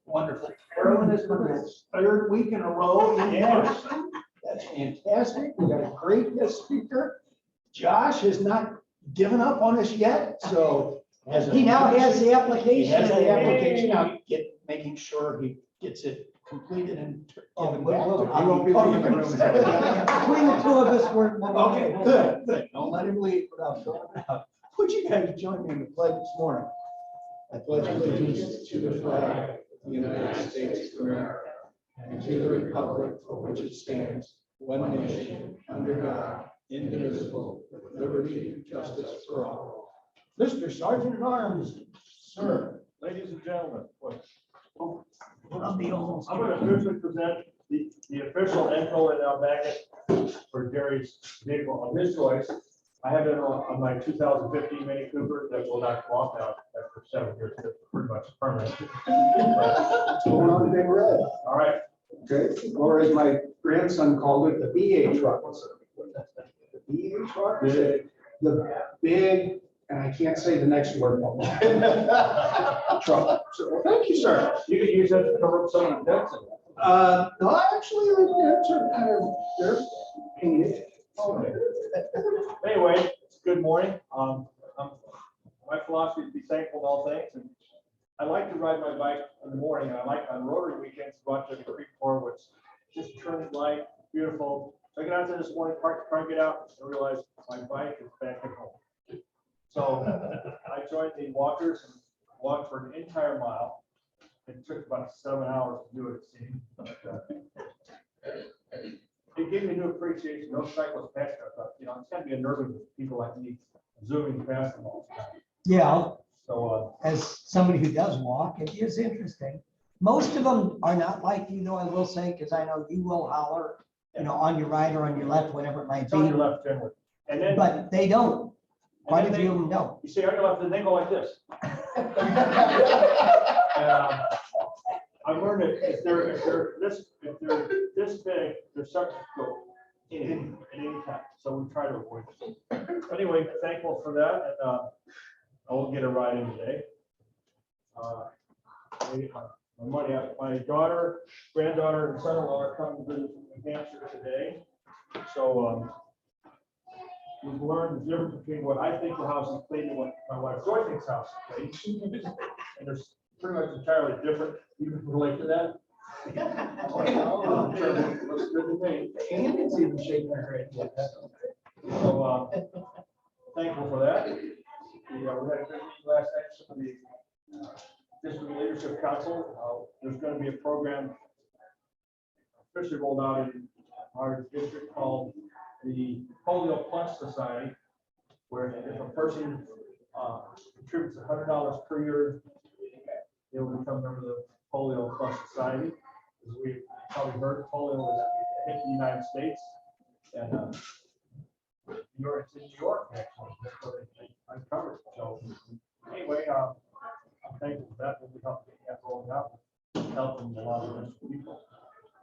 Wonderful. Carolyn is for its third week in a row in person. That's fantastic. We got a great guest speaker. Josh has not given up on us yet, so. He now has the He application. has the application now, making sure he gets it completed and given back. I won't be leaving the room. Between the two of us, we're. Okay, good, good. Don't let him leave without filling it out. Would you guys join me in the pledge this morning? I pledge allegiance to the flag of the United States of America and to the republic for which it stands, one nation, under God, indivisible, with liberty and justice for all. Mr. Sergeant at Arms, sir. Ladies and gentlemen, I'll be almost. I'm going to officially present the official info in our packet for Gary's vehicle of his choice. I have it on my 2015 Mini Cooper that will not come off now after 7 years. It's pretty much permanent. What's going on today, Red? All right. Okay, or as my grandson called it, the BA truck. The BA truck is the big, and I can't say the next word. Truck. So, thank you, sir. You can use that to cover up some of the dents. No, actually, the dents are kind of, they're painted. Anyway, good morning. My philosophy is to be thankful in all things. And I like to ride my bike in the morning, and I like on rotary weekends to go out to the creek floor, which just turns light, beautiful. So I get out there this morning, try to get out, and realize my bike is back at home. So I joined the walkers and walked for an entire mile. It took about 7 hours to do it, it seemed. It gave me a new appreciation. Those cyclists passed us. You know, it's got to be unnerving with people like me zooming past them all the time. Yeah, So, as somebody who does walk, it is interesting. Most of them are not like you, though, I will say, because I know you will holler, on your right or on your left, whatever it might it's on your be. left generally. And then, But they don't. Quite a then few of them don't. you say on your left, then they go like this. And, I've learned that if they're this big, they're starting to go in at any time. So we try to avoid it. Anyway, thankful for that, and I will get a ride in today. My daughter, granddaughter, and son-in-law are coming to visit New Hampshire today. So we've learned the difference between what I think the house is clean and what my wife Joy thinks the house is clean. And they're pretty much entirely different. You can relate to that? Looks good to me. And it's even shaking her head. So thankful for that. We had a good meeting last night. Some of the district leadership council. There's going to be a program officially rolled out in our district called the Polio Plus Society, where if a person contributes $100 per year, they will become a member of the Polio Plus Society. As we probably heard, polio is hit the United States, and it's in New York actually. That's where they uncovered. So anyway, I'm thankful for that. We'll be helping get that rolling out, helping a lot of people.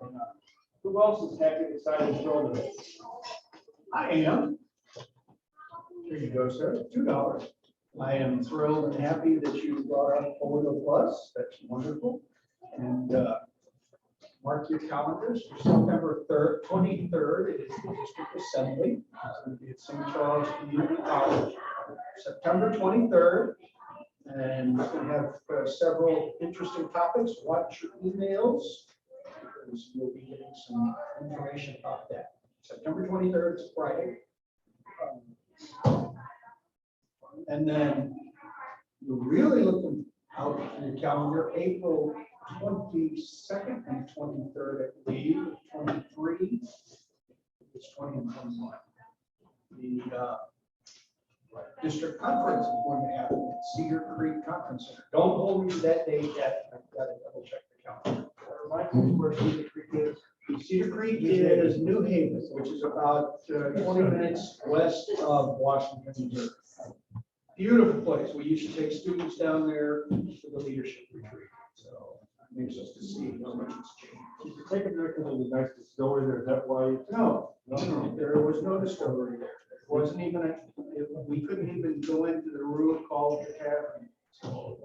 And, who else is happy and excited to throw today? I am. Here you go, sir. $2. I am thrilled and happy that you brought up Polio Plus. That's wonderful. And mark your calendars for September 23rd. It is the district assembly. It's going to be at St. Charles Community College. September 23rd. And it's going to have several interesting topics. Watch your emails, because you'll be getting some information about that. September 23rd is Friday. And then you're really looking out for your calendar, April 22nd and 23rd, I believe, 23. It's 20 and 21. The district conference is going to happen at Cedar Creek Conference Center. Don't hold me to that date yet. I've got to double check the calendar. Remind me where Cedar Creek is. Cedar Creek is New Haven, which is about 20 minutes west of Washington, Missouri. Beautiful place. We used to take students down there for the leadership retreat. So it makes us to see how much it's changed. Did you take it there because of the nice distillery there? Is that why? No, there was no distillery there. There wasn't even we couldn't even go into the room called the tavern. So,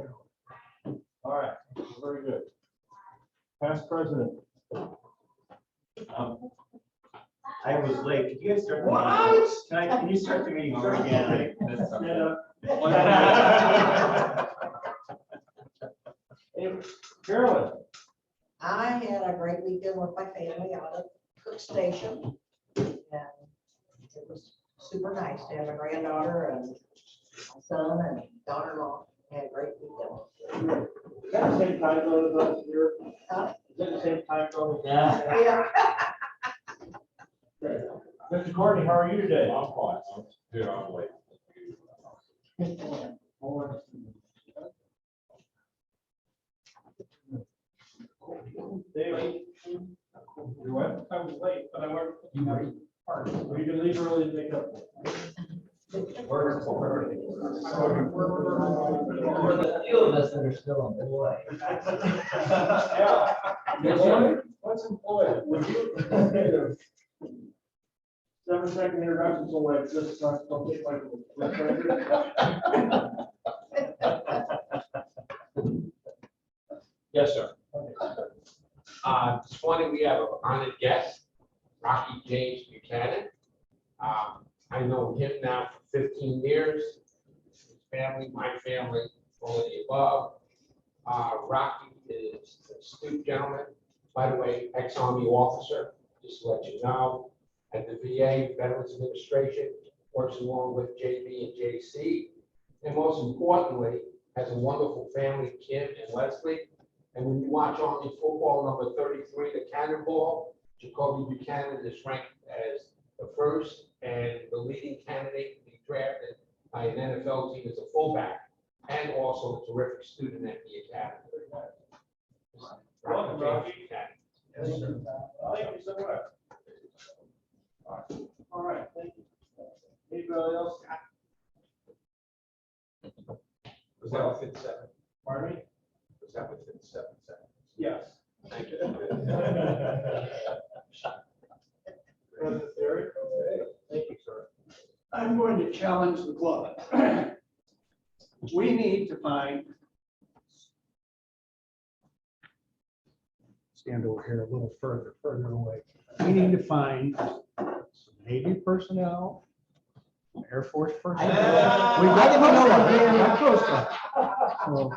All right, very good. Past president. I was late. Could you guys start? Can you start the meeting over again? I missed something. Hey, Carolyn. I had a great weekend with my family out at Cook Station. And it was super nice to have a granddaughter and my son and daughter-in-law. Had a great weekend. Is that the same time zone as us here? Huh? Is that the same time zone? Yeah. Yeah. Mr. Courtney, how are you today? I'm fine. Yeah, I'm late. David? You what? I was late, but I worked. Well, you can leave early and make up. For the few of us that are still employed. Yeah. What's employed? Would you? 7-second introduction, so like this, don't take like. Yes, sir. This morning we have an honored guest, Rocky James Buchanan. I know him now for 15 years. His family, my family, all of the above. Rocky is an astute gentleman, by the way, ex-Army officer, just to let you know. At the VA, Veterans Administration, works along with JB and JC. And most importantly, has a wonderful family, Kim and Leslie. And when you watch Army football, number 33, the Cannonball, Jacoby Buchanan is ranked as the first and the leading candidate to be drafted by an NFL team as a fullback, and also a terrific student at the academy. Welcome, Rocky. Buchanan. Yes, sir. Thank you so much. All right, thank you. Anybody else? Was that within 7? Pardon me? Was that within 7 seconds? Yes. Thank you. President Terry? Thank you, sir. I'm going to challenge the club. We need to find. Stand over here a little further away. We need to find some Navy personnel, some Air Force personnel. We got to know close to. So,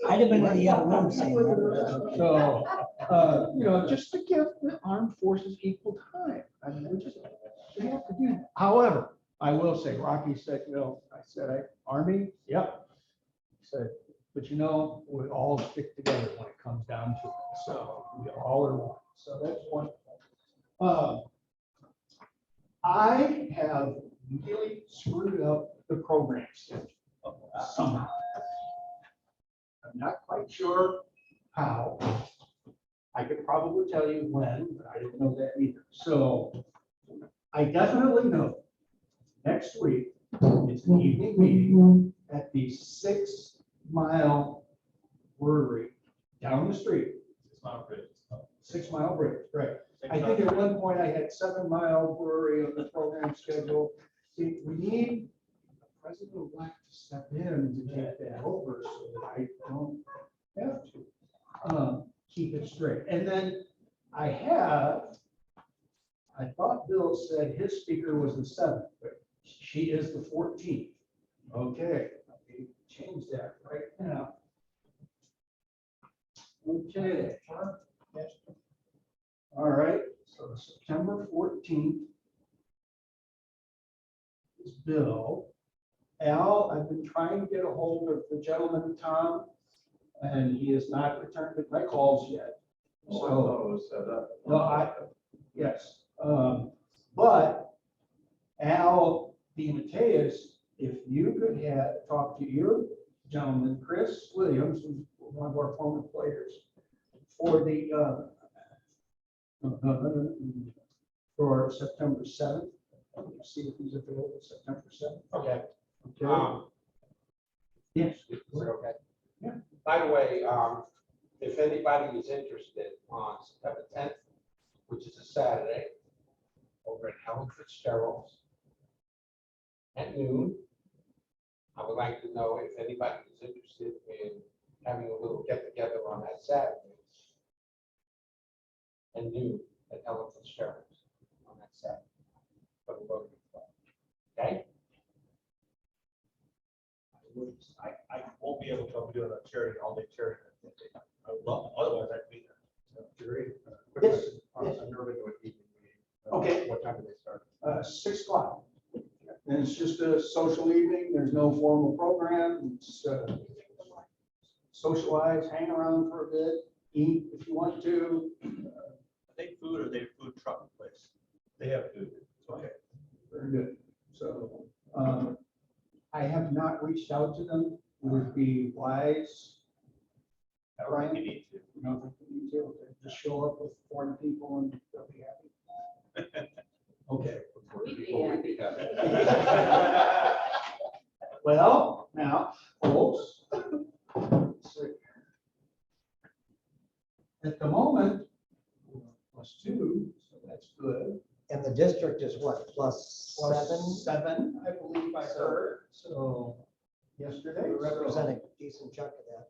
I'd have been in the other room saying that. So, just to give the armed forces equal time. I mean, we have to do that. However, I will say, Rocky said, I said, Army, yep. He said, but we all stick together when it comes down to it. So we all are one. So that's one. I have really screwed up the program schedule somehow. I'm not quite sure how. I could probably tell you when, but I didn't know that either. So I definitely know next week it's an evening meeting at the 6 Mile Brewery down the street. 6 Mile Bridge. 6 Mile Bridge, right. I think at one point I had 7 Mile Brewery on the program schedule. See, we need the president-elect to step in to take that over so that I don't have to keep it straight. And then I thought Bill said his speaker was the 7th, but she is the 14th. Okay, let me change that right now. Okay. All right, so September 14th is Bill. Al, I've been trying to get a hold of the gentleman, Tom, and he has not returned my calls yet. So, yes, but Al DeMatteis, if you could talk to your gentleman, Chris Williams, who's one of our former players, for the for September 7th. See if he's available September 7th. Okay. Okay. Yes. Is it okay? Yeah. By the way, if anybody is interested on September 10th, which is a Saturday, over at Helen Fitzgerald's at noon, I would like to know if anybody is interested in having a little get together on that Saturday. And noon at Ellen Fitzgerald's on that Saturday. For the Rotary Club. Okay? I won't be able to, I'll be doing a charity, all-day charity. I would love, otherwise I'd be there. Jerry? Yes, I'm yes. never going to evening meeting. Okay. What time do they start? 6 o'clock. And it's just a social evening. There's no formal program. It's socialize, hang around for a bit, eat if you want to. Are they food or are they food truck place? They have food. Okay. Very good. So I have not reached out to them. Would it be wise? Brian? You need to. You don't think we need to? Okay, just show up with 40 people and they'll be happy. Okay. We'd be happy. Well, now, folks. let's see. At the moment, +2, so that's good. And the district is what, plus Plus 7? 7, I believe I heard, so yesterday. You're so representing a decent chunk of that.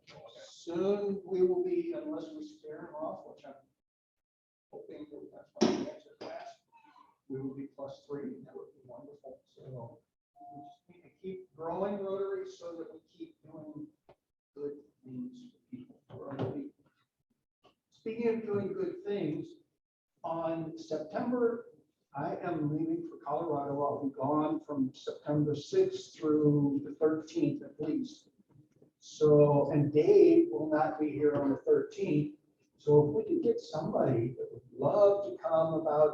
Soon we will be, unless we scare him off, which I'm hoping that that's why we answer class, we will be +3, and that would be wonderful. So we just need to keep growing Rotary so that we keep doing good things for people. for other people. Speaking of doing good things, on September, I am leaving for Colorado. I'll be gone from September 6th through the 13th at least. So, and Dave will not be here on the 13th. So if we could get somebody that would love to come about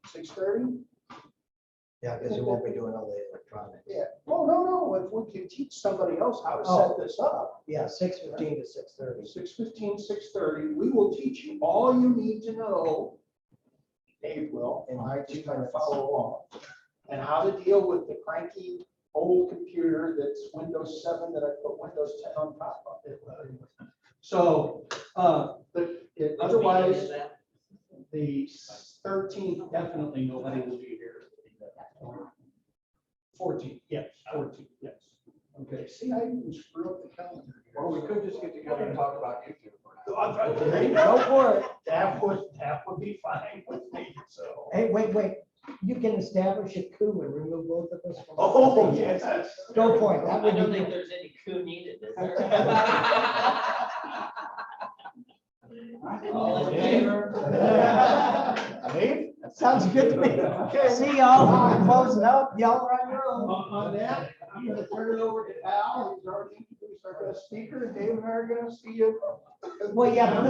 6:30. Yeah, because you won't be doing all the electronics. Yeah. Oh, no. If we can teach somebody else how to set this up. Yeah, 6:15 to 6:30. 6:15, 6:30. We will teach you all you need to know. Dave will, and I just kind of follow along. And how to deal with the cranky old computer that's Windows 7 that I put Windows 10 on top of it. So, but otherwise, the 13th, definitely nobody will be here. 14th, yes, 14th, yes. Okay, see, I even screw up the calendar. here. Or we could just get together and talk about YouTube. There you Go go. for it. That would be fine with me, so. Hey, wait. You can establish a coup and remove both of us from. Oh, yes. Go for it. That I would don't be think good. there's any coup needed, is there? All in favor? Dave? Sounds good to me. Okay. See y'all. We're closing up. Y'all are on your own. On that, I'm gonna turn it over to Al, who's already introduced our guest speaker. Dave and I are gonna see you. Well, yeah, but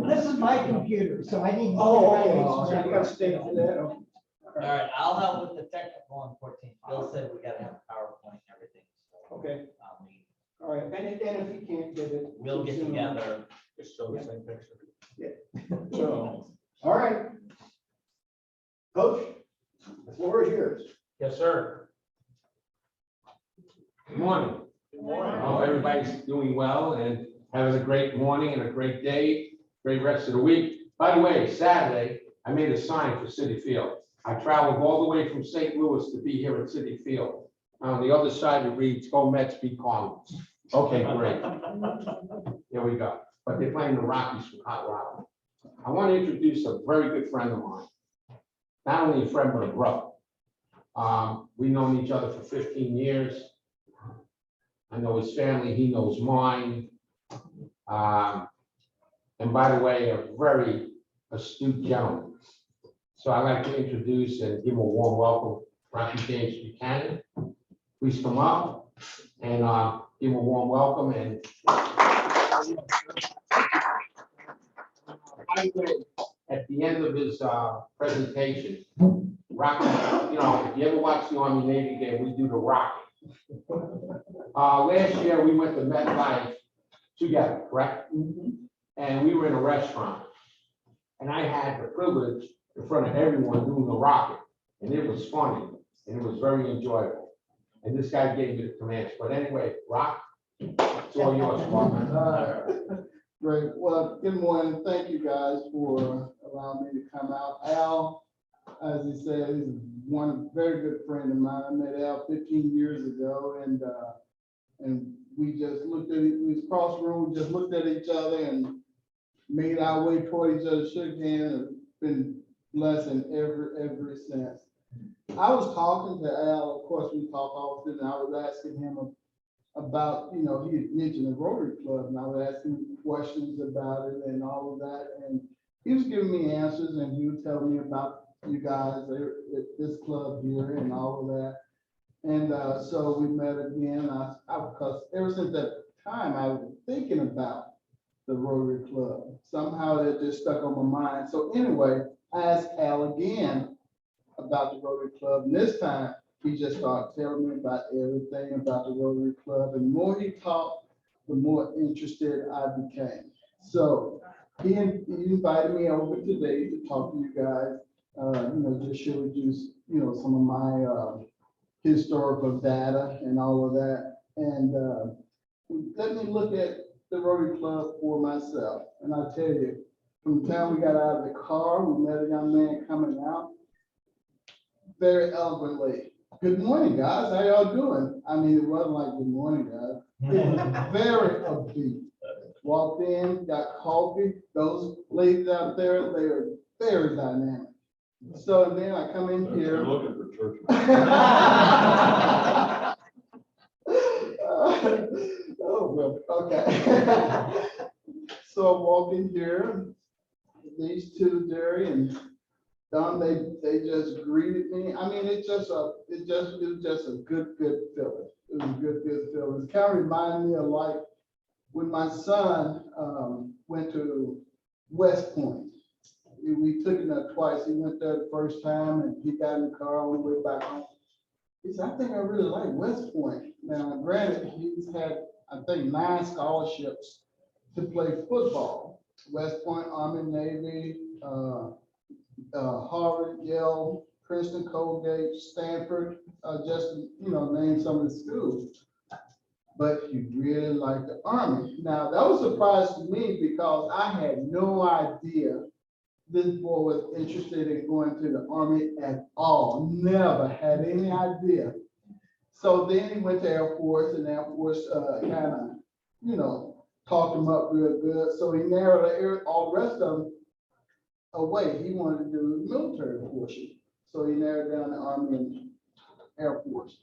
this is my computer, so I need. Oh, okay. So you gotta stay for that. All right, I'll help with the technical on 14. Bill said we gotta have a PowerPoint and everything. So, Okay, we- all right. And if you can't get it. We'll get together. Just show the same picture. So, all right. Coach, the floor is yours. Yes, sir. Good morning. Good morning. Oh, everybody's doing well and having a great morning and a great day, great rest of the week. By the way, Saturday, I made a sign for Citi Field. I traveled all the way from St. Louis to be here at Citi Field. On the other side, it reads, "Go Mets, beat Cardinals." Okay, great. Here we go. But they're playing the Rockies from Colorado. I want to introduce a very good friend of mine. Not only a friend, but a brother. We've known each other for 15 years. I know his family, he knows mine. And by the way, a very astute gentleman. So I'd like to introduce and give him a warm welcome, Rocky James Buchanan. Please come up and give him a warm welcome. And by the way, at the end of his presentation, Rocky, if you ever watch the Army Navy game, we do the Rocky. Last year, we went to MetLife together, correct? And we were in a restaurant. And I had the privilege in front of everyone doing the rocket. And it was funny, and it was very enjoyable. And this guy gave me the commands. But anyway, Rock, it's all yours. Great. Well, good morning. Thank you guys for allowing me to come out. Al, as he said, is one very good friend of mine. I met Al 15 years ago, and we just looked at it, we was across the room, we just looked at each other and made our way toward each other, shook hands, and been blessing ever since. I was talking to Al, of course, we talk often, and I was asking him about, you know, he had mentioned the Rotary Club, and I was asking him questions about it and all of that, and he was giving me answers, and he was telling me about you guys at this club here and all of that. And so we met again, because ever since that time, I was thinking about the Rotary Club. Somehow that just stuck on my mind. So anyway, I asked Al again about the Rotary Club, and this time he just started telling me about everything about the Rotary Club. And the more he talked, the more interested I became. So he invited me over today to talk to you guys, you know, just show you, you know, some of my historical data and all of that. And let me look at the Rotary Club for myself. And I tell you, from the time we got out of the car, we met a young man coming out very eloquently. Good morning, guys. How y'all doing? I mean, it wasn't like good morning, guys. It was very upbeat. Walked in, got coffee. Those ladies out there, they are very dynamic. So then I come in here. They're looking for church. Oh, well, okay. So I walk in here, these two, Jerry and Don, they just greeted me. I mean, it was just a good feeling. It was a good feeling. It kind of reminded me of like when my son went to West Point. We took him there twice. He went there the first time and he got in the car on the way back home. He said, I think I really like West Point. Now, granted, he's had, I think, 9 scholarships to play football. West Point, Army, Navy, Harvard, Yale, Princeton, Colgate, Stanford, just to, you know, name some of the schools. But he really liked the Army. Now, that was a surprise to me because I had no idea this boy was interested in going to the Army at all. Never had any idea. So then he went to Air Force, and Air Force kind of, you know, talked him up real good. So he narrowed all the rest of them away. He wanted to do the military portion. So he narrowed down the Army and Air Force.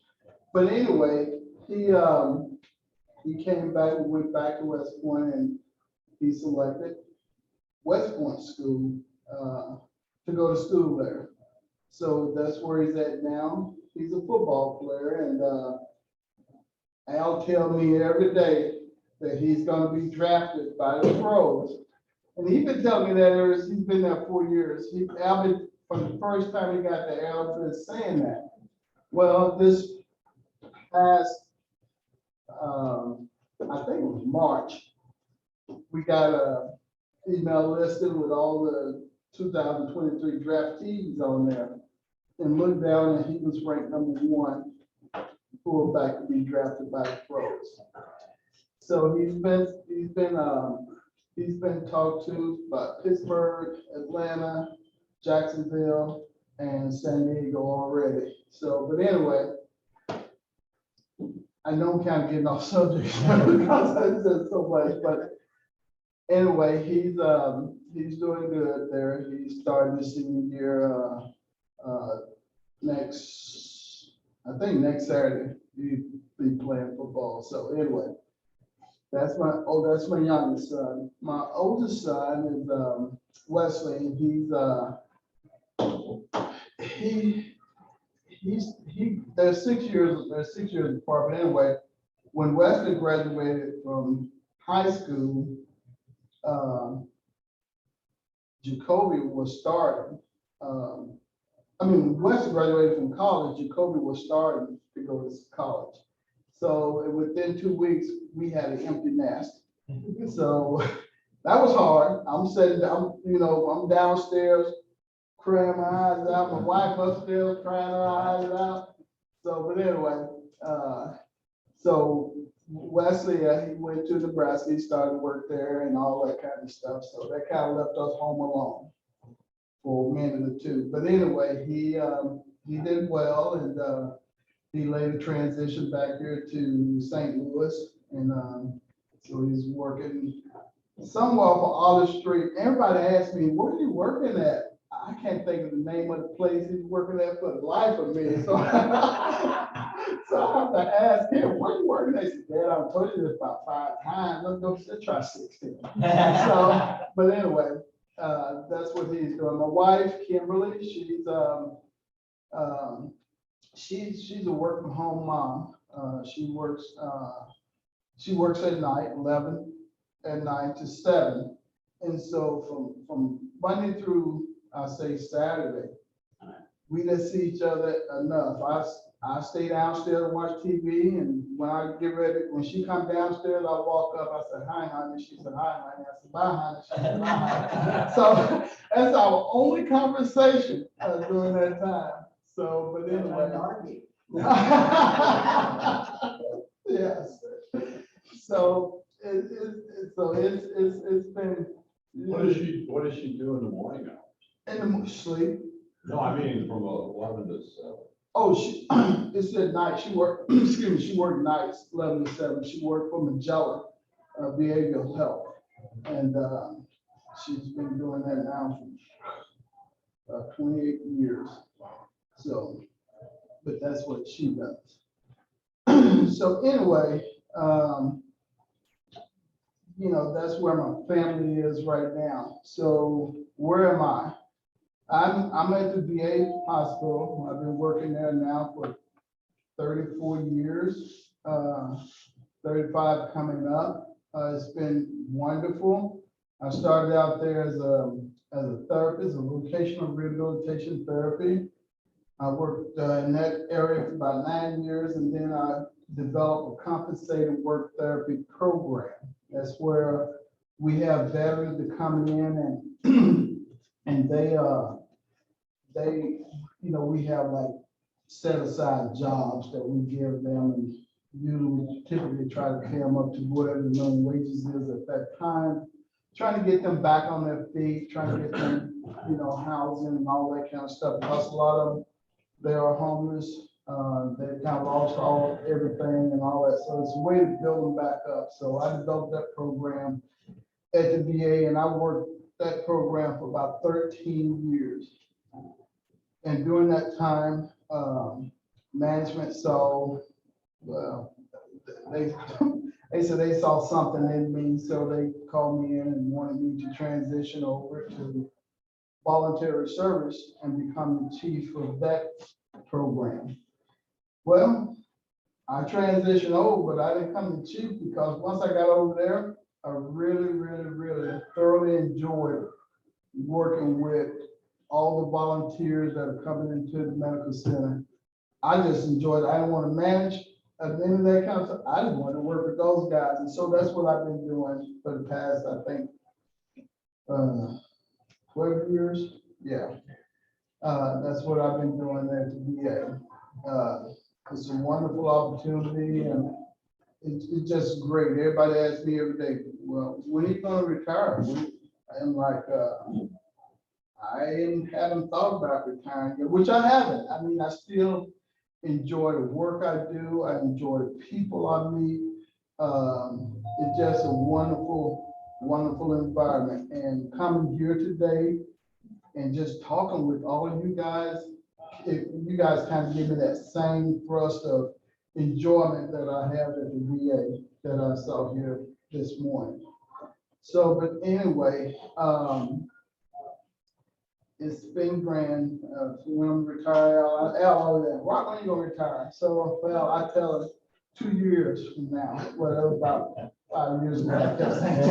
But anyway, he came back, we went back to West Point, and he selected West Point School to go to school there. So that's where he's at now. He's a football player, and Al tell me every day that he's going to be drafted by the pros. And he's been telling me that he's been there 4 years. Al been, from the first time he got there, Al been saying that. Well, this past, I think it was March, we got a email listed with all the 2023 draftees on there, and looked down and he was ranked #1 fullback to be drafted by the pros. So he's been talked to by Pittsburgh, Atlanta, Jacksonville, and San Diego already. So, but anyway, I know I'm kind of getting off subject because I said so much, but anyway, he's doing good there. He's starting his senior year next Saturday. He'll be playing football. So anyway, that's my youngest son. My oldest son is Wesley, and they're 6 years apart. But anyway, when Wesley graduated from high school, Jacoby was starting. When Wesley graduated from college, Jacoby was starting to go to college. So within 2 weeks, we had an empty nest. So that was hard. I'm downstairs crying my eyes out. My wife upstairs crying her eyes out. So, but anyway, so Wesley, he went to Nebraska. He started work there and all that kind of stuff. So that kind of left us home alone for a minute or two. But anyway, he did well, and he later transitioned back here to St. Louis, And, so he's working somewhere off of Olive Street. Everybody asks me, where are you working at? I can't think of the name of the place he's working at for the life of me, so. So I have to ask him, where you working? They said, Dad, I've told you this about 5 times, let's go try 16. So, but anyway, that's what he's doing. My wife, Kimberly, she's a work from home mom. She works at night, 11 at night to 7. And so from Monday through, I say Saturday, we didn't see each other enough. I stay downstairs and watch TV, and when I get ready, when she come downstairs, I walk up, I said, hi, honey. She said, hi, honey. I said, bye, honey. She said, bye, honey. So that's our only conversation during that time. So, but anyway. Yes. So it's been. What does she do in the morning hours? In the sleep. No, I mean from 11 to 7. Oh, it's at night. She worked, excuse me, she worked nights, 11 to 7. She worked for Magellan Behavioral Health. And she's been doing that now for 28 years. So, but that's what she does. So anyway, that's where my family is right now. So where am I? I'm at the VA hospital. I've been working there now for 34 years, 35 coming up. It's been wonderful. I started out there as a therapist, a vocational rehabilitation therapy. I worked in that area for about 9 years, and then I developed a compensated work therapy program. That's where we have veterans that come in and they we have like set aside jobs that we give them, and you typically try to pay them up to whatever the minimum wages is at that time, trying to get them back on their feet, trying to get them, housing and all that kind of stuff. Plus a lot of them, they are homeless. They kind of lost everything and all that. So it's a way to build them back up. So I developed that program at the VA, and I worked that program for about 13 years. And during that time, management saw, they said they saw something in me, so they called me in and wanted me to transition over to voluntary service and become the chief of that program. Well, I transitioned over, but I didn't come to chief because once I got over there, I really, really, really thoroughly enjoyed working with all the volunteers that are coming into the medical center. I just enjoyed it. I didn't want to manage at the end of that kind of stuff. I just wanted to work with those guys. And so that's what I've been doing for the past, I think, 12 years. Yeah. That's what I've been doing there at the VA. It's a wonderful opportunity, and it's just great. Everybody asks me every day, well, when are you going to retire? I'm like, I haven't thought about retiring yet, which I haven't. I mean, I still enjoy the work I do. I enjoy the people I meet. It's just a wonderful, wonderful environment. And coming here today and just talking with all of you guys, you guys kind of give me that same thrust of enjoyment that I have at the VA that I saw here this morning. So, but anyway, it's been grand. When I'm retired, Rock, when you gonna retire? So, well, I tell her 2 years from now. Well, that was about 5 years ago. I kept saying 2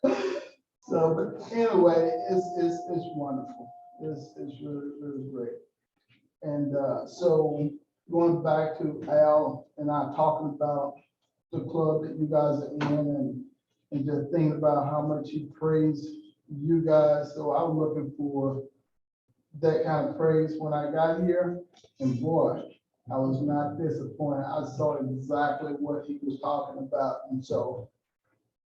years. So, but anyway, it's wonderful. It's really, really great. And so going back to Al and I talking about the club that you guys are in, and just thinking about how much he praised you guys. So I was looking for that kind of praise when I got here, and boy, I was not disappointed. I saw exactly what he was talking about, and so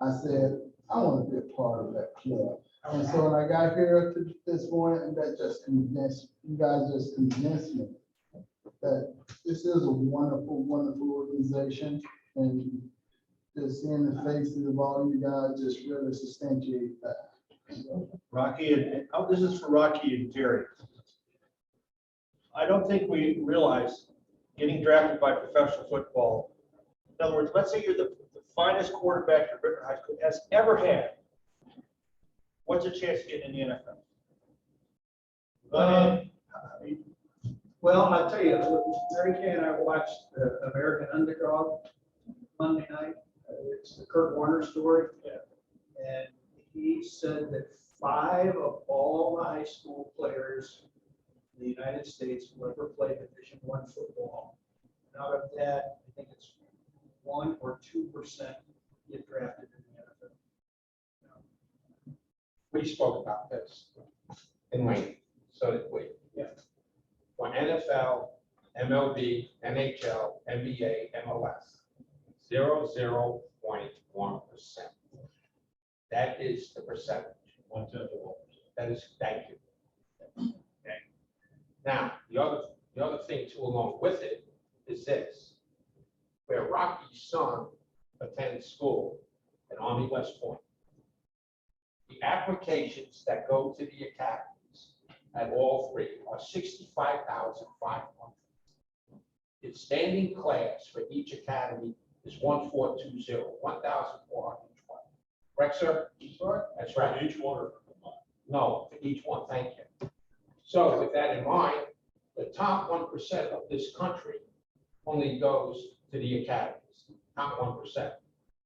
I said, I want to be a part of that club. And so when I got here this morning, that just convinced, you guys just convinced me that this is a wonderful, wonderful organization. And just seeing the faces of all you guys just really substantiate that. Rocky, and oh, this is for Rocky and Terry. I don't think we realize getting drafted by professional football. In other words, let's say you're the finest quarterback your Britain High School has ever had. What's your chance of getting in the NFL? Well, I'll tell you, Mary Kay and I watched the American Underdog Monday night. It's the Kurt Warner story. Yeah. And he said that 5 of all the high school players in the United States will ever play Division I football. And out of that, I think it's 1 or 2% get drafted in the NFL. We spoke about this in length, so that we. Yeah. For NFL, MLB, NHL, NBA, MLS, 0.1%. That is the percentage. 1/10 of 1%. That is, thank you. Okay. Now, the other thing too along with it is this, where Rocky's son attends school at Army West Point. The applications that go to the academies at all 3 are 65,500. Its standing class for each academy is 1420, 1,420. Correct, sir? That's right. Each one or? No, for each one, thank you. So with that in mind, the top 1% of this country only goes to the academies, top 1%.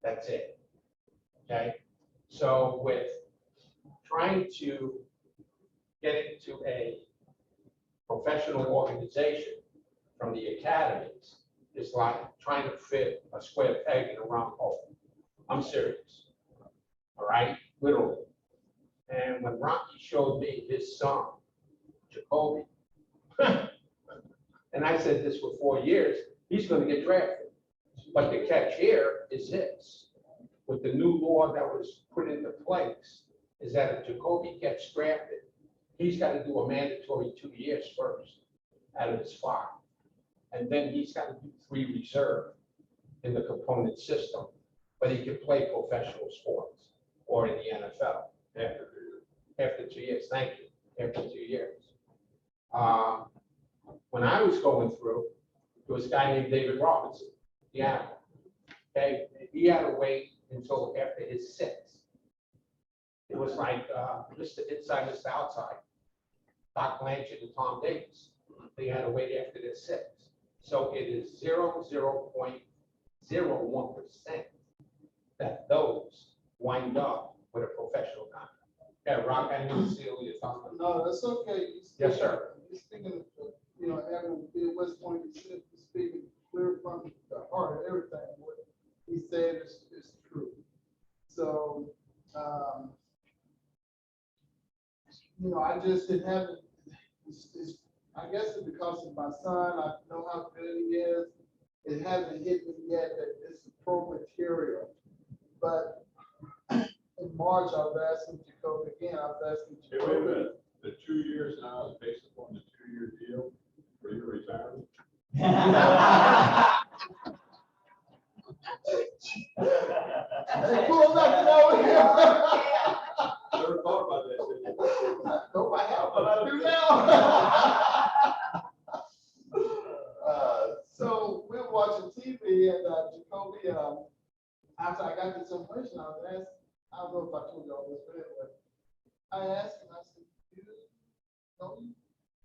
That's it. Okay? So with trying to get into a professional organization from the academies is like trying to fit a square peg in a round hole. I'm serious. All right? Literally. And when Rocky showed me his son, Jacoby, and I said this for 4 years, he's going to get drafted. But the catch here is this. With the new law that was put into place, is that if Jacoby gets drafted, he's got to do a mandatory 2 years first out of his 5. And then he's got to do 3 reserve in the component system. But he can play professional sports or in the NFL after 2 years. Thank you. After 2 years. When I was going through, there was a guy named David Robinson, the animal. Okay, he had to wait until after his 6. It was like Mr. Inside, Mr. Outside, Doc Blanchard and Tom Davis. They had to wait after their 6. So it is 0.01% that those wind up with a professional contract. Yeah, Rock, I didn't see what you're talking about. No, that's okay. Yes, sir. You're speaking, having been West Point, you're speaking clear from the heart of everything. What he said is true. So, I just didn't have it. I guess it's because of my son. I know how good he is. It hasn't hit me yet that it's pro material. But in March, I was asking Jacoby again. I was asking Hey, wait a Jacoby. minute. The 2 years now is based upon the 2-year deal for your retirement? Hey, pull nothing over here. Never thought about that, did you? Go my help, but I do now. So we're watching TV and Jacoby, after I got this information, I was asked, I don't know if I told you all this, but anyway, I asked him, I said, you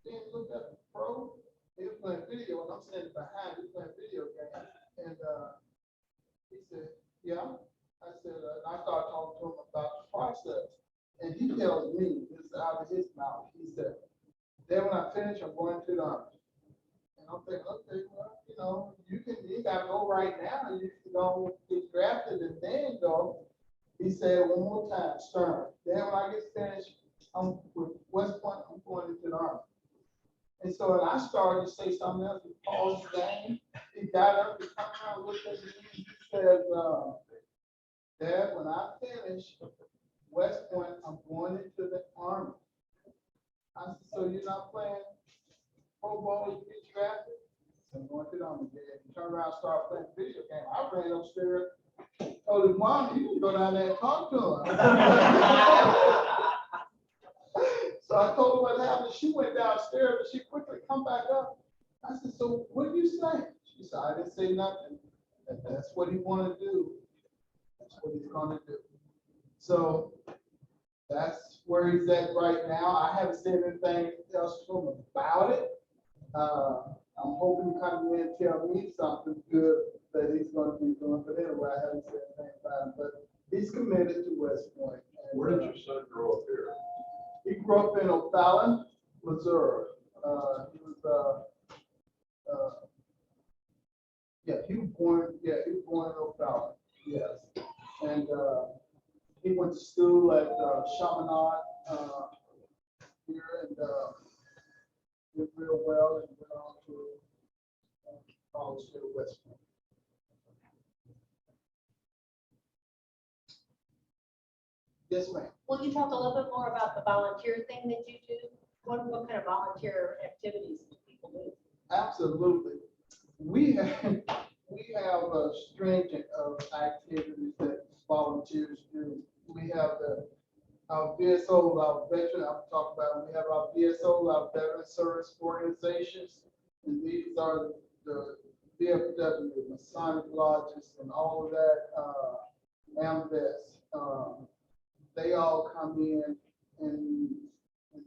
didn't look at the pro? He was playing video and I'm standing behind, he's playing video games. And he said, yeah. I said, I started talking to him about the process. And he tells me, this is out of his mouth, he said, then when I finish, I'm going to the Army. And I'm thinking, okay, well, you gotta go right now, and you can go get drafted and then go. He said one more time, stern. Then when I get finished, I'm with West Point, I'm going into the Army. And so when I started to say something else, he paused the game. He got up, he come around, looked at me, he says, Dad, when I finish West Point, I'm going into the Army. I said, so you're not playing pro ball, you get drafted? So I'm going to the Army. He turned around and started playing video game. I ran upstairs told his mom, you can go down there and talk to him. So I told her what happened. She went downstairs, but she quickly come back up. I said, so what did you say? She said, I didn't say nothing. That's what he wanted to do. That's what he's gonna do. So that's where he's at right now. I haven't said anything else to him about it. I'm hoping he come in and tell me something good that he's gonna be doing, but anyway, I haven't said anything about it, but he's committed to West Point. And, Where did your son grow up here? he grew up in O'Fallon, Missouri. He was, he was born in O'Fallon, yes. And, he went to school at, Chaminade, here, and, did real well, and went on to, college here at West Point. Yes, ma'am. Will you talk a little bit more about the volunteer thing that you do? What kind of volunteer activities do people do? Absolutely. We have a string of activities that volunteers do. We have our VSO, our veteran, I'll talk about, we have our VSO, our veteran service organizations. And these are the VFW, Masonic lodges and all of that, AMVETS. They all come in and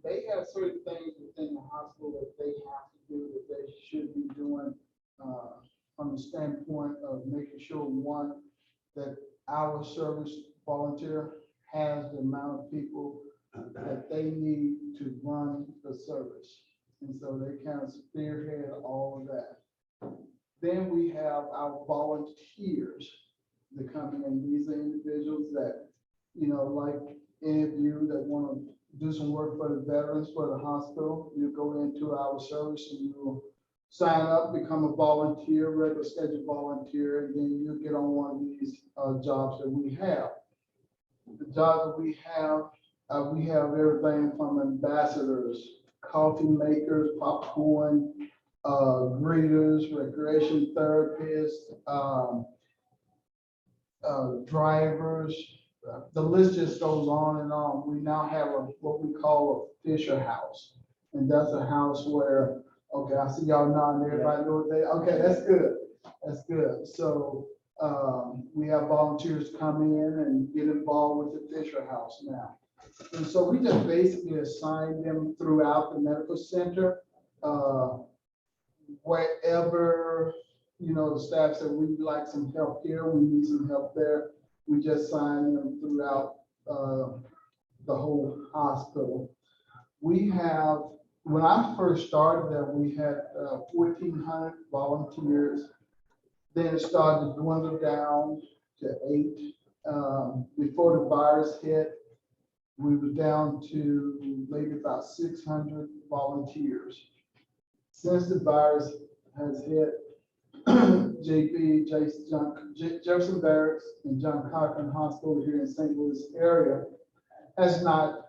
they have certain things within the hospital that they have to do, that they should be doing, from the standpoint of making sure, one, that our service volunteer has the amount of people that they need to run the service. And so they kind of spearhead all of that. Then we have our volunteers that come in. These are individuals that, you know, like any of you that want to do some work for the veterans, for the hospital, you go into our service and you sign up, become a volunteer, regular scheduled volunteer, and then you get on one of these jobs that we have. The jobs that we have everything from ambassadors, coffee makers, popcorn, greeters, recreation therapists, drivers. The list just goes on and on. We now have what we call a Fisher House. And that's a house where, okay, I see y'all nodding, everybody know what they, okay, that's good. That's good. So we have volunteers come in and get involved with the Fisher House now. And so we just basically assign them throughout the medical center, wherever, you know, the staff said we'd like some help here, we need some help there. We just sign them throughout the whole hospital. We have, when I first started there, we had 1,400 volunteers. Then it started to dwindle down to 8. Before the virus hit, we were down to maybe about 600 volunteers. Since the virus has hit, Jefferson Barracks and John Cochran Hospital here in St. Louis area has not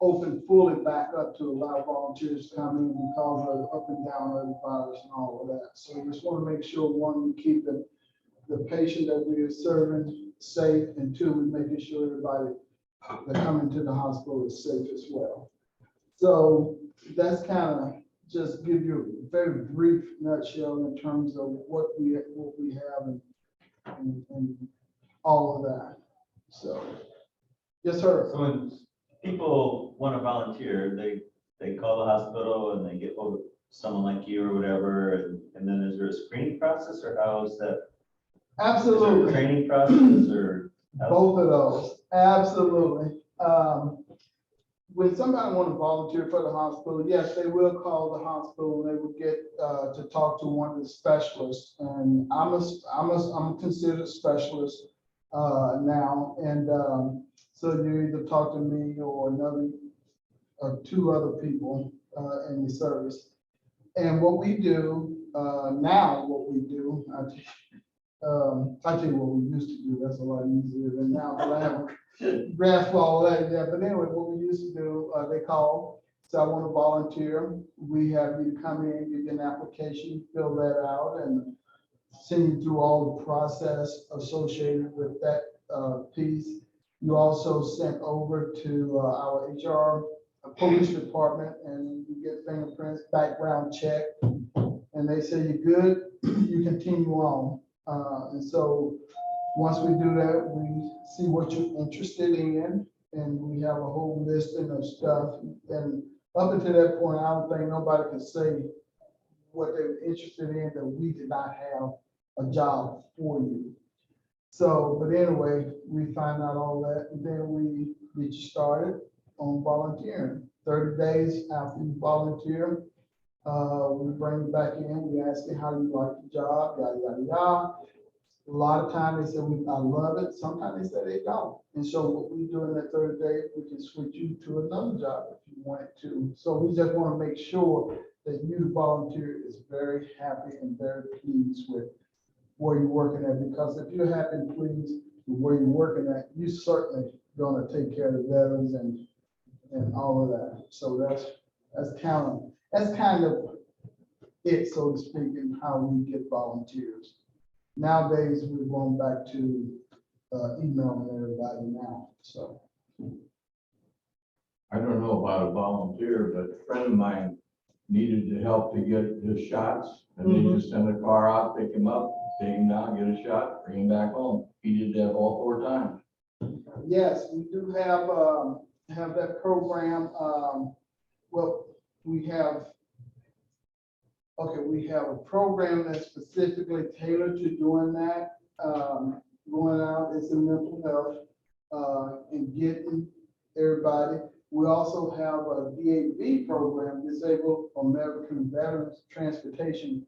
opened fully back up to allow volunteers to come in because of the up and down of the virus and all of that. So we just want to make sure, one, we keep the patient that we are serving safe, and two, we're making sure everybody that come into the hospital is safe as well. So that's kind of just give you a very brief nutshell in terms of what we have and all of that. So, yes, sir. So when people want to volunteer, they call the hospital and they get hold of someone like you or whatever, and then is there a screening process, or how is that? Absolutely. Is there a training process or? Both of those, absolutely. When somebody want to volunteer for the hospital, yes, they will call the hospital and they will get to talk to one of the specialists. And I'm considered a specialist now, and so you either talk to me or two other people in the service. And what we do now, I'll tell you what we used to do. That's a lot easier than now, but I haven't grasped all that yet. But anyway, what we used to do, they call, so I want to volunteer. We have you come in, you get an application, fill that out, and seen through all the process associated with that piece. You also sent over to our HR police department, and you get fingerprints, background check, and they say you're good, you continue on. And so once we do that, we see what you're interested in, and we have a whole listing of stuff. And up until that point, I don't think nobody can say what they're interested in that we did not have a job for you. So, but anyway, we find out all that, and then we get you started on volunteering. 30 days after you volunteer, we bring you back in, we ask you how you like the job, yada, yada, yada. A lot of times they say, I love it. Sometimes they say they don't. And so what we do in that 30 days, we can switch you to another job if you wanted to. So we just want to make sure that you, the volunteer, is very happy and very pleased with where you're working at. Because if you're happy and pleased with where you're working at, you're certainly going to take care of the veterans and all of that. So that's kind of it, so to speak, in how we get volunteers. Nowadays, we're going back to emailing everybody now, so. I don't know about a volunteer, but a friend of mine needed the help to get his shots, and they just sent a car out, pick him up, take him down, get a shot, bring him back home. He did that all 4 times. Yes, we do have that program. Well, we have a program that's specifically tailored to doing that. Going out, it's in mental health, and getting everybody. We also have a DAV program, Disabled American Veterans Transportation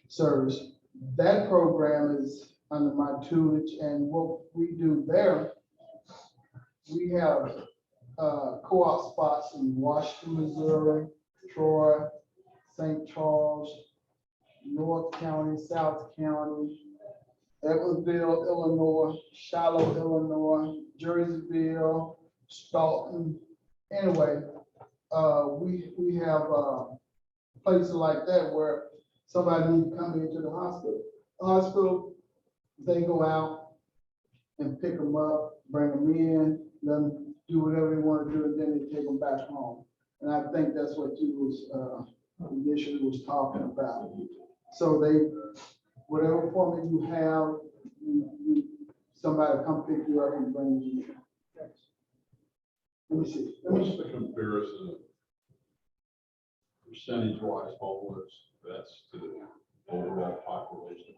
Service. That program is under my tutelage, and what we do there, we have co-op spots in Washington, Missouri, Troy, St. Charles, North County, South County, Edwardsville, Illinois, Shiloh, Illinois, Jerseyville, Staunton. Anyway, we have places like that where somebody needs to come into the hospital. They go out and pick them up, bring them in, let them do whatever they want to do, and then they take them back home. And I think that's what you was initially was talking about. So they, whatever appointment you have, somebody come pick you up and bring you in. Let me see. What's the comparison of percentage-wise homeless vets to the overall population?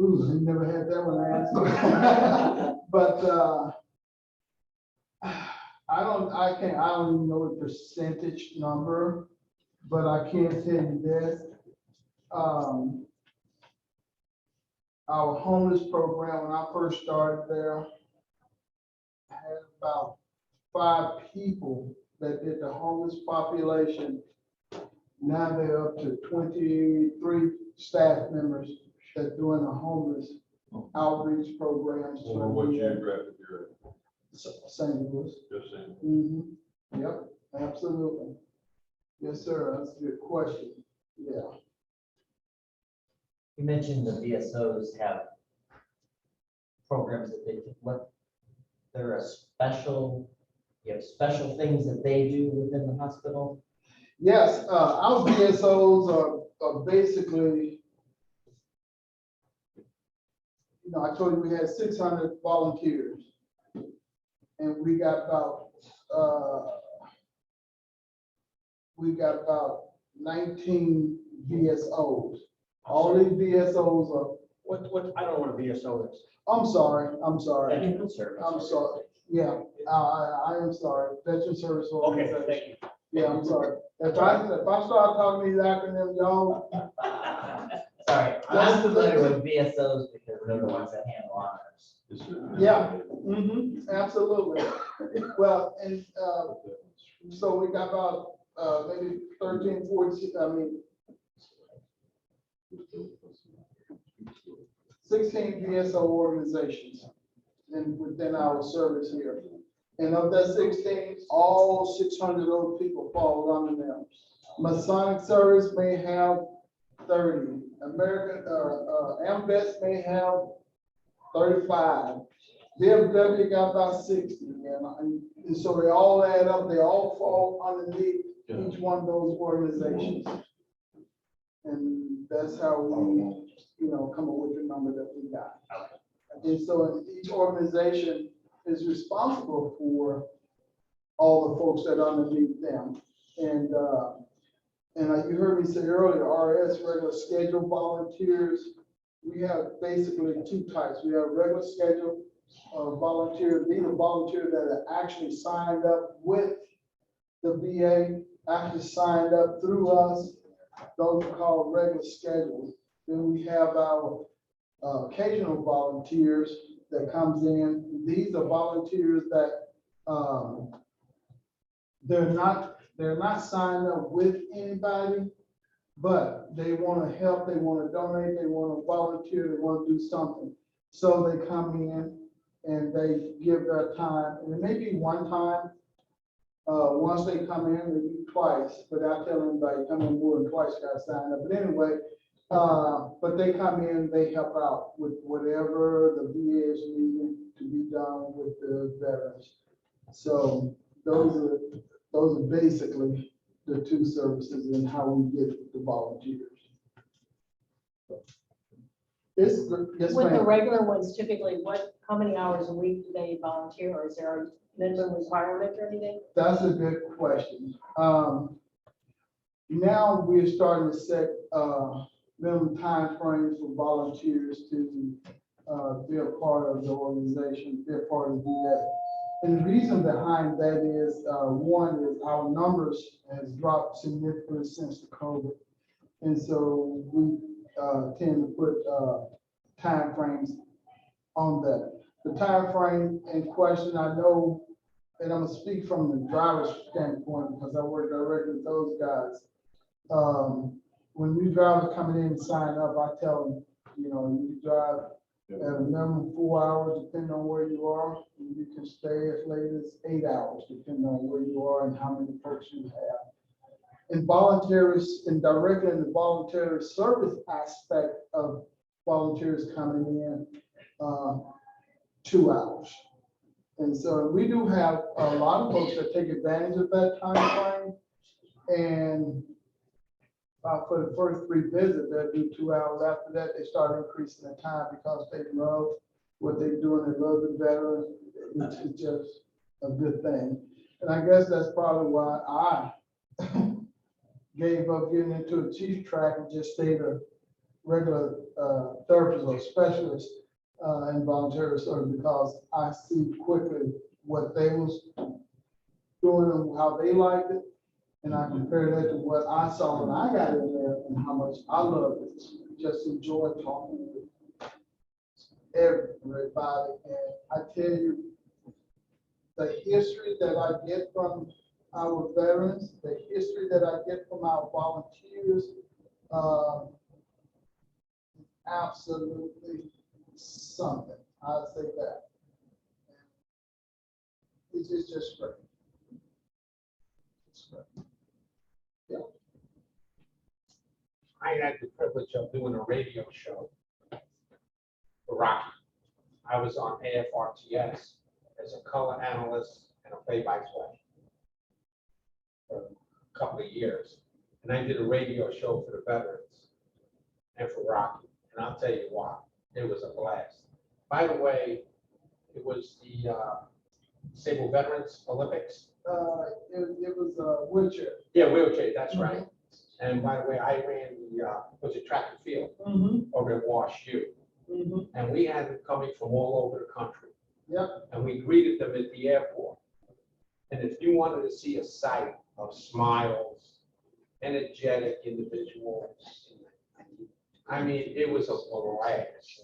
Ooh, I never had that one asked. But I don't even know the percentage number, but I can tell you this. Our homeless program, when I first started there, had about 5 people that did the homeless population. Now they're up to 23 staff members that doing the homeless outreach programs. Or what geographic area? St. Louis. Just saying. Mm-hmm. Yep, absolutely. Yes, sir. That's a good question. Yeah. You mentioned the VSOs have programs that they, they're you have special things that they do within the hospital? Yes, our VSOs are basically, I told you we had 600 volunteers. And we got about 19 VSOs. All these VSOs are, What, I don't know what a VSO is. I'm sorry. Veteran service. I'm sorry. Yeah, I am sorry. Veteran Service Okay, Organization. thank you. Yeah, I'm sorry. If I start talking these acronyms, y'all. Sorry, I'm familiar with VSOs because they're the ones that handle honors. Yeah, absolutely. Well, and so we got about maybe 13, 14, 16 VSO organizations within our service here. And of that 16, all 600 of those people fall under them. Masonic service may have 30. AMVETS may have 35. VFW got about 60, and so they all add up, they all fall underneath each one of those organizations. And that's how we, come up with the number that we got. And so each organization is responsible for all the folks that are underneath them. And like you heard me say earlier, RS, regular scheduled volunteers, we have basically two types. We have regular scheduled volunteers. These are volunteers that are actually signed up with the VA, actually signed up through us. Those are called regular scheduled. Then we have our occasional volunteers that comes in. These are volunteers that they're not signed up with anybody, but they want to help, they want to donate, they want to volunteer, they want to do something. So they come in and they give their time, and it may be one time. Once they come in, they do twice, but I tell anybody come in more than twice, got to sign up. But anyway, but they come in, they help out with whatever the VA is needing to be done with the veterans. So those are basically the two services and how we get the volunteers. Yes, With the ma'am. regular ones, typically, how many hours a week do they volunteer, or is there a minimum requirement or anything? That's a good question. Now we're starting to set minimum timeframes for volunteers to be a part of the organization, be a part of the VA. And the reason behind that is, one is our numbers has dropped significantly since the COVID. And so we tend to put timeframes on that. The timeframe in question, I know, and I'm gonna speak from the driver's standpoint because I work directly with those guys. When new drivers coming in and sign up, I tell them, you drive at a minimum 4 hours, depending on where you are. And you can stay as late as 8 hours, depending on where you are and how many folks you have. And volunteers, and directly in the voluntary service aspect of volunteers coming in, 2 hours. And so we do have a lot of folks that take advantage of that time frame. And for the first 3 visits, they'll do 2 hours. After that, they start increasing the time because they love what they're doing. They love the veterans. It's just a good thing. And I guess that's probably why I gave up getting into a chief track and just stayed a regular therapist or specialist in voluntary service, because I see quickly what they was doing and how they liked it. And I compare that to what I saw when I got in there and how much I loved it. Just enjoy talking with everybody. And I tell you, the history that I get from our veterans, the history that I get from our volunteers, absolutely something. I'd say that. It's just great. It's great. Yeah. I had the privilege of doing a radio show for Rocky. I was on AFRTS as a color analyst and a play-by-play for a couple of years. And I did a radio show for the veterans and for Rocky. And I'll tell you what, it was a blast. By the way, it was the Disabled Veterans Olympics. It was a wheelchair. Yeah, wheelchair, that's right. And by the way, I ran the, track and field over at Wash U. And we had them coming from all over the country. Yep. And we greeted them at the airport. And if you wanted to see a sight of smiles, energetic individuals, I mean, it was a blast.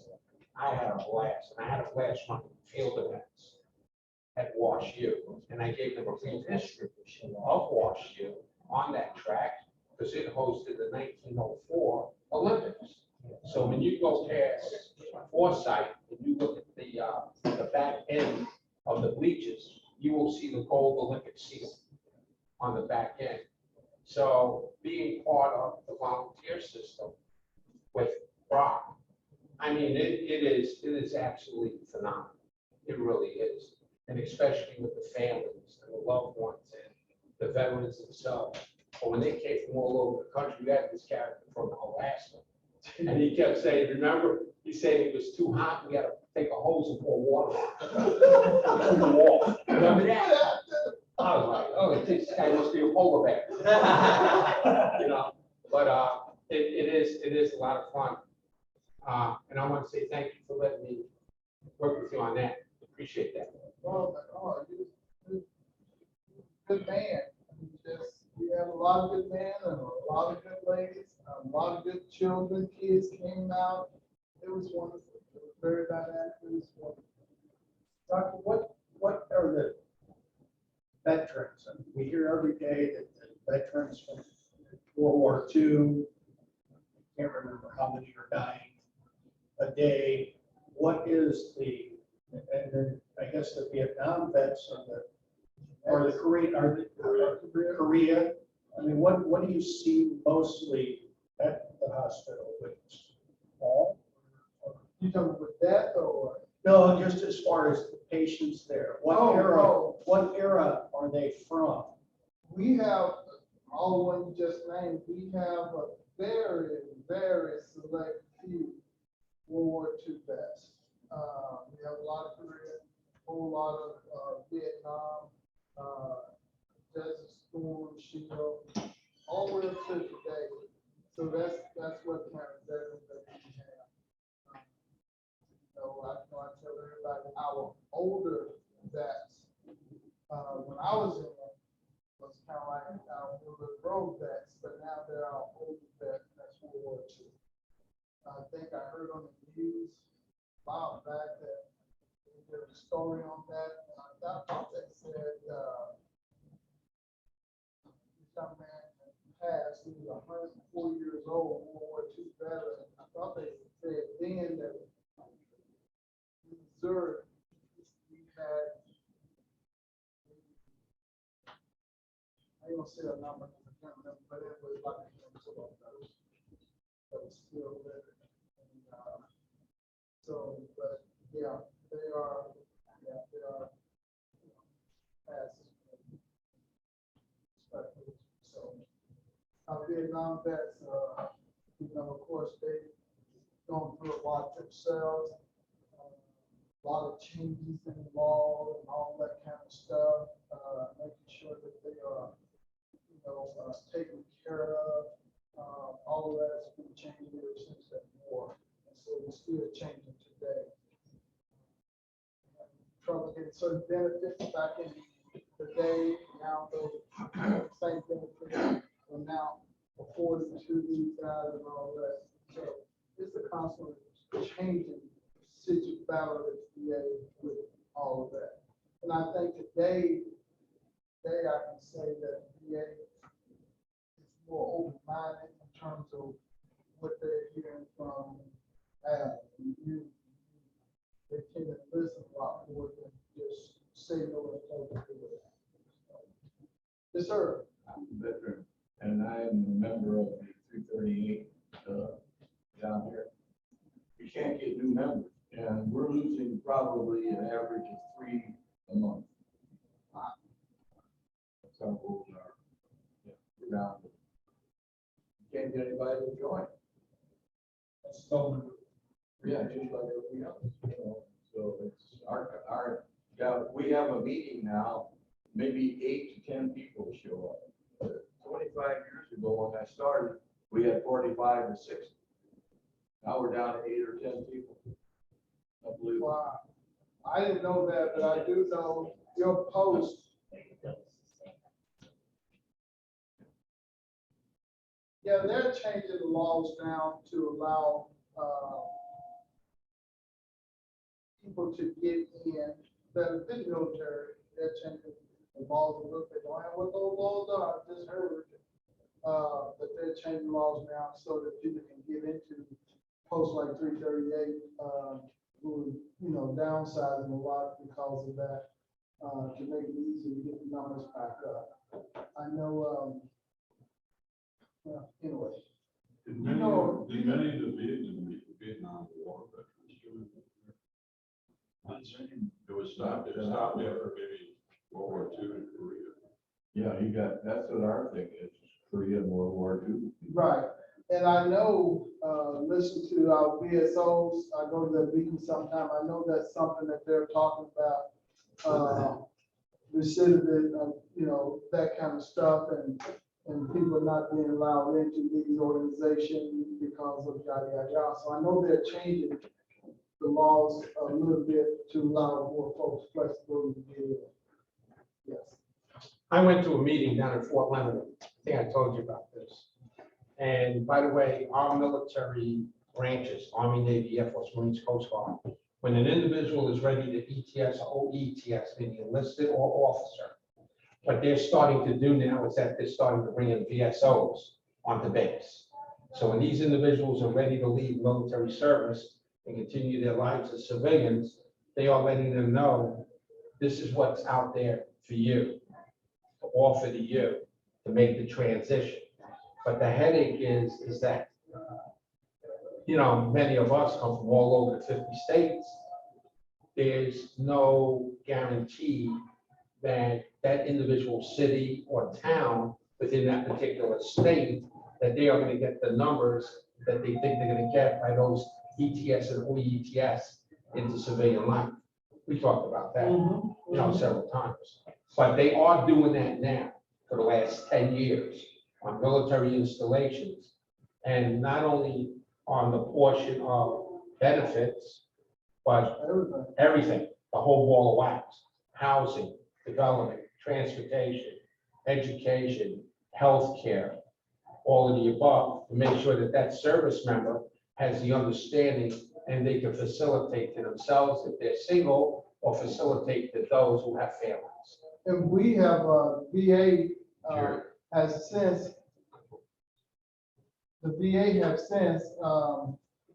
I had a blast, and I had a blast running field events at Wash U. And I gave them a brief history of Wash U on that track, because it hosted the 1904 Olympics. So when you go past Foresight and you look at the back end of the bleachers, you will see the gold Olympic seal on the back end. So being part of the volunteer system with Brock. I mean, it is absolutely phenomenal. It really is. And especially with the families and the loved ones and the veterans themselves. But when they came from all over the country, we had this character from Alaska. And he kept saying, remember, he said it was too hot, we had to take a hose and pour water on the wall. Remember that? I was like, oh, this guy must be a polar bear. You know, but it is a lot of fun. And I want to say thank you for letting me work with you on that. Appreciate that. Oh, good man. We have a lot of good men and a lot of good ladies, a lot of good children, kids came out. It was wonderful. It was very dynamic. It was wonderful. Doctor, what are the veterans? I mean, we hear every day that the veterans from World War II, can't remember how many are dying a day. What is and then I guess the Vietnam vets or the Korean, Korea. I mean, what do you see mostly at the hospital with all? You talking with that or? No, just as far as the patients there. What era are they from? We have, all the ones you just named, we have a very, very select few World War II vets. We have a lot of Korea, a whole lot of Vietnam, Desert Storm, Shield, all the way up to today. So that's what kind of veterans that we have. I tell everybody, our older vets, when I was in them, was kind of like our older road vets, but now they're our older vets, that's World War II. I think I heard on the news a while back that there was a story on that. I thought they said some man passed, he was 104 years old, World War II veteran. I thought they said then that in Missouri, we had, I ain't gonna say a number, I can't remember, but it was like that was still living. And, so, but yeah, they are passed. So, our Vietnam vets, of course, they gone through a lot themselves, a lot of changes in the law and all that kind of stuff, making sure that they are, taken care of. All of that has been changing ever since that war, and so it's still changing today. Trouble getting certain benefits back in the day, now those same benefits are now afforded to these guys and all that. So it's a constant changing battle at VA with all of that. And I think today I can say that VA is more open-minded in terms of what they're hearing from you. They tend to listen a lot more than just say no and tell them to do it. Yes, sir. I'm a veteran, and I'm a member of the 338 down here. We can't get new members, and we're losing probably an average of 3 a month. Some folks are down. You can't get anybody to join. That's so. Yeah, just like everything else. So it's we have a meeting now, maybe 8 to 10 people show up. 25 years ago when I started, we had 45 to 60. Now we're down to 8 or 10 people. Unbelievable. Wow. I didn't know that, but I do know your post. Yeah, they're changing the laws now to allow people to get in that have been military. They're changing the laws a little bit. Don't have what those laws are. I just heard that they're changing laws now so that people can get into posts like 338, who downsizing a lot because of that, to make it easier to get the numbers back up. I know. Anyway, Did You know, many of the Vietnam War veterans join? It was stopped after maybe World War II in Korea. Yeah, you got, that's what our thing is, Korea and World War II. Right, and I know, listen to our VSOs, I go to their meetings sometime, I know that's something that they're talking about. Recidivist, you know, that kind of stuff, and people not being allowed into these organizations because of yada, yada, yada. So I know they're changing the laws a little bit to allow more folks flexibility to get in. Yes. I went to a meeting down in Fort Leonard. I think I told you about this. And by the way, our military branches, Army, Navy, Air Force, Marines, Coast Guard, when an individual is ready to ETS or OETS, meaning enlisted or officer, what they're starting to do now is that they're starting to bring in VSOs onto base. So when these individuals are ready to leave military service and continue their lives as civilians, they are letting them know, this is what's out there for you, to offer to you, to make the transition. But the headache is that, you know, many of us come from all over the 50 states. There's no guarantee that that individual city or town within that particular state, that they are going to get the numbers that they think they're going to get by those ETS and OETS into civilian life. We talked about that, you know, several times. But they are doing that now for the last 10 years on military installations, and not only on the portion of benefits, but everything, the whole ball of wax: housing, development, transportation, education, healthcare, all of the above, to make sure that that service member has the understanding and they can facilitate to themselves if they're single, or facilitate to those who have families. And we have, VA, has since, the VA has since,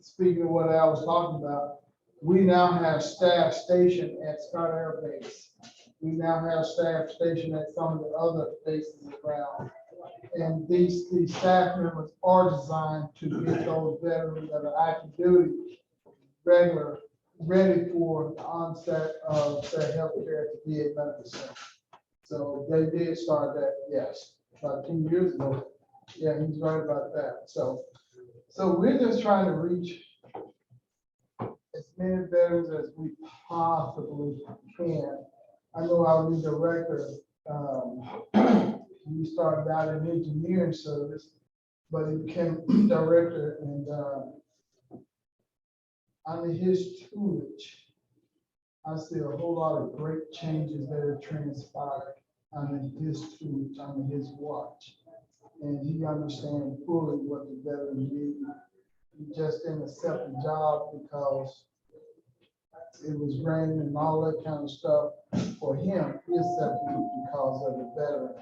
speaking of what I was talking about, we now have staff stationed at Scott Air Base. We now have staff stationed at some of the other bases around. And these staff members are designed to get those veterans that are active duty, ready for the onset of their healthcare at the VA medical center. So they did start that, yes, about 10 years ago. Yeah, he's right about that. So we're just trying to reach as many veterans as we possibly can. I know our new director, he started out in engineering service, but he became director, and under his tutelage, I see a whole lot of great changes that have transpired under his tutelage, under his watch. And he understands fully what the veterans need. He just didn't accept the job because it was raining and all that kind of stuff. For him, he accepted it because of the veteran.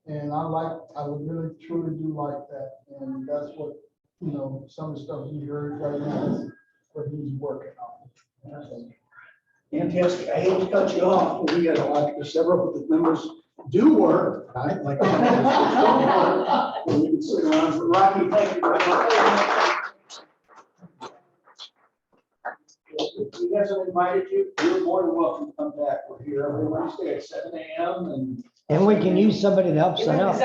And I would really truly do like that. And that's what, you know, some of the stuff you heard right now is what he's working on. Fantastic. I hate to cut you off, but we got a lot, because several of the members do work, right? Like, some members don't work, and we can sit around. But Rocky, thank you very much. If he hasn't invited you, you're more than welcome to come back. We're here every Wednesday at 7 a.m. And we can use somebody to help sign up.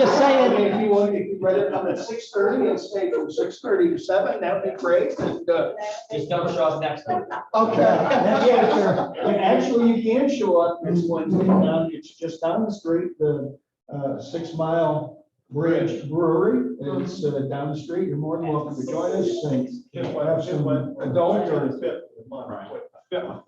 Just saying. If you'd rather come at 6:30 and stay from 6:30 to 7, that would be great. And, Just don't show up next time. okay. Yeah, sure. And actually, you can show up next Wednesday. It's just down the street, the 6 Mile Bridge Brewery. It's down the street. You're more than welcome to join us and have some adult or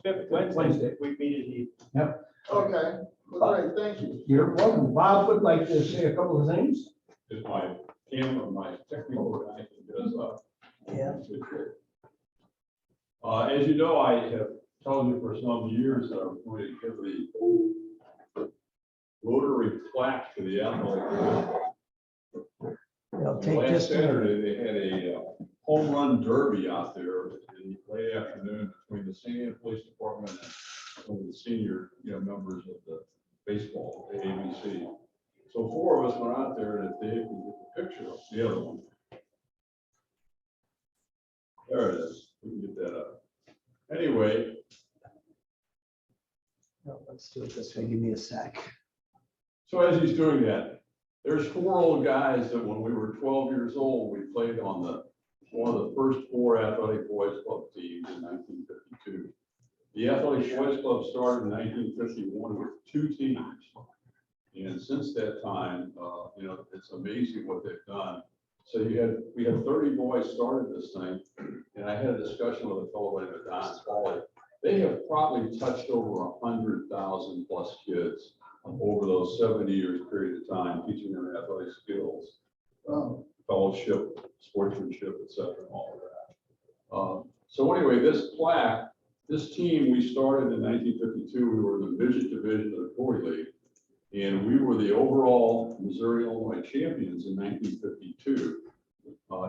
Fifth Wednesday, we meet at the. Okay, well, great, thank you. You're welcome. Bob would like to say a couple of things. Is my camera, my technical guy does, Yeah. as you know, I have told you for some years that I'm going to give the Rotary plaque to the athlete. It'll take Last just a Saturday, they had a home run derby out there in the late afternoon between the San Diego Police Department and some of the senior, members of the baseball, the ABC. So 4 of us went out there, and Dave could get the picture of the other one. There it is. We can get that up. Anyway, No, let's do it this way. Give me a sec. so as he's doing that, there's 4 old guys that when we were 12 years old, we played on one of the first 4 athletic boys club teams in 1952. The athletic boys club started in 1951 with 2 teams. And since that time, it's amazing what they've done. So we had 30 boys started this thing, and I had a discussion with a fellow by the name of Don Pauly. They have probably touched over 100,000 plus kids over those 70 years period of time, teaching them athletic skills, fellowship, sportsmanship, et cetera, and all of that. So anyway, this team, we started in 1952. We were in the midget division of the Corey League, and we were the overall Missouri Illinois champions in 1952.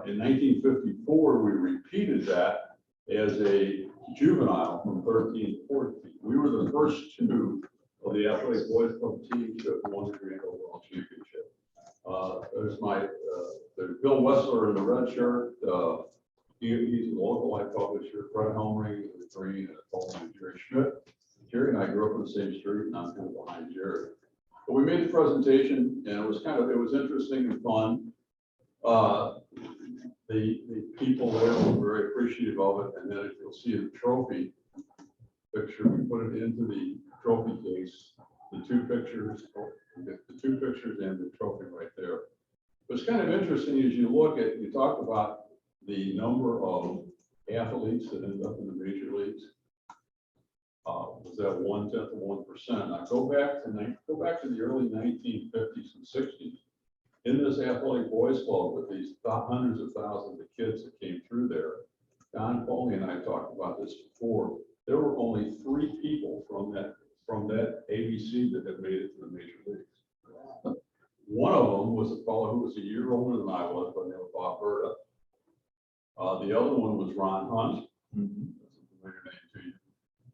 In 1954, we repeated that as a juvenile from 13 to 14. We were the first 2 of the athletic boys club team to have won the grand overall championship. There's Bill Wessler in the red shirt. He's a local light publisher. Fred Helmring in the green, and a fellow named Jerry Schmidt. Jerry and I grew up on the same street, and I'm kind of behind Jerry. But we made the presentation, and it was interesting and fun. The people there were very appreciative of it, and then if you'll see the trophy picture, we put it into the trophy case. The 2 pictures, and the trophy right there. What's kind of interesting is you talk about the number of athletes that end up in the major leagues. Was that 1/10 of 1%? Now go back to the early 1950s and 60s. In this athletic boys club with these hundreds of thousands of kids that came through there, Don Pauly and I talked about this before. There were only 3 people from that ABC that had made it to the major leagues. One of them was a fellow who was a year older than I was, by the name of Bob Berta. The other one was Ron Hunt. That's a familiar name to you.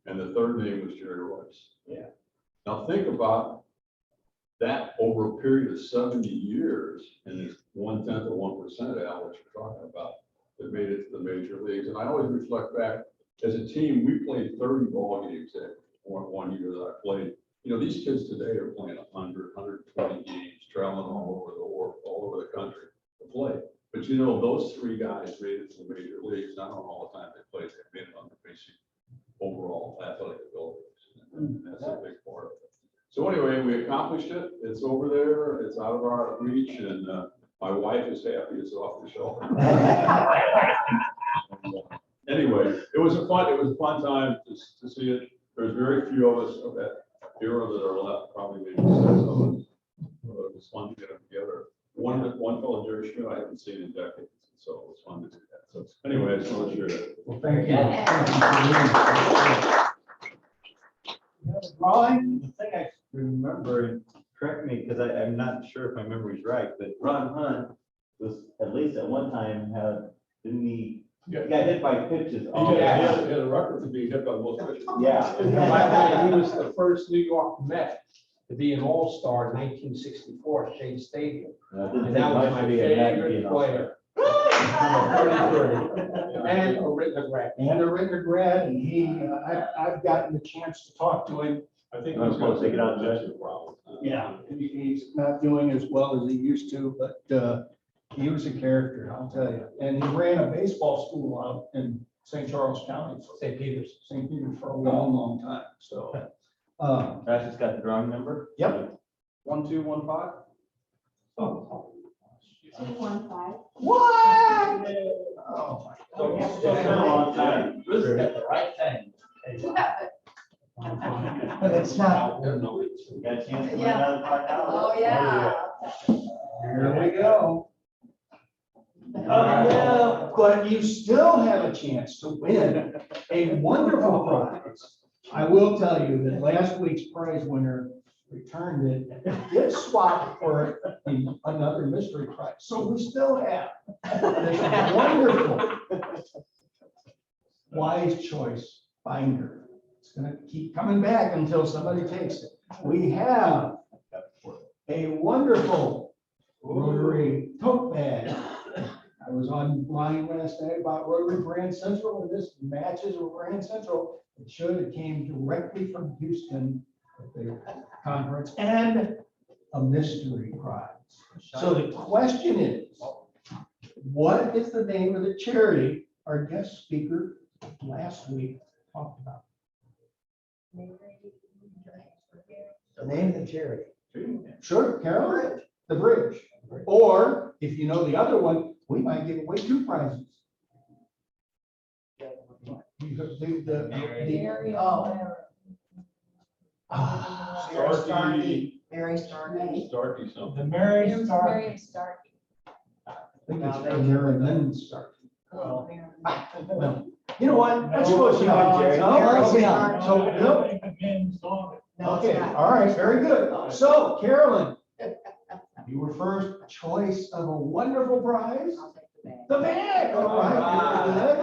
And the third name was Jerry Royce. Yeah. Now think about that over a period of 70 years, and it's 1/10 of 1%, Al, what you're talking about, that made it to the major leagues. And I always reflect back, as a team, we played 30 ball games that one year that I played. These kids today are playing 100, 120 games, traveling all over the country to play. But those 3 guys made it to the major leagues, not on all the time they played, they made it on the basic overall athletic abilities. And that's a big part of it. So anyway, we accomplished it. It's over there. It's out of our reach, and my wife is happy it's off the shelf. Anyway, it was a fun time to see it. There's very few of us of that era that are left, probably maybe 6 of us. It was fun to get them together. One fellow, Jerry Schmidt, I haven't seen in decades, so it was fun to do that. So anyway, I just want to share that. Well, thank you. Drawing, the thing I remember, and correct me, because I'm not sure if my memory's right, but Ron Hunt was, at least at one time, didn't he? He got hit by pitches. He had a record for being hit by the most pitches. Yeah. And by the way, he was the first New York Met to be an all-star in 1964 at Shea Stadium. And that was my favorite player. And a written grad. And I've gotten the chance to talk to him. I think I'm he's going supposed to to get out there. a problem. Yeah, he's not doing as well as he used to, but he was a character, I'll tell you. And he ran a baseball school out in St. Charles County, St. Peter's for a long, long time. So, Josh just got the drawing number? Yep. 1215. oh, 215. what? Oh, my So God. it's been a long time. Got the right thing. But it's not. Got a chance to win Yeah. another $5? Oh, yeah. Here we go. But you still have a chance to win a wonderful prize. I will tell you that last week's prize winner returned it, did swap for another mystery prize. So we still have this wonderful wise choice binder. It's gonna keep coming back until somebody takes it. We have a wonderful Rotary tote bag I was online last night about Rotary Grand Central, and this matches with Grand Central. It showed it came directly from Houston at their conference, and a mystery prize. So the question is, what is the name of the charity our guest speaker last week talked about? The name of the charity. Sure, Carol, the bridge. Or if you know the other one, we might give away 2 prizes. Because Starkey, Very Starkey. Starkey something. the Mary Star. Marion Starkey. I think it's Maryland Star. Well, you know what? That's close enough, Jerry. Close enough. So, No, it's okay, not. all right, very good. So Carolyn, you were first choice of a wonderful prize. I'll take the bag. The bag, all right.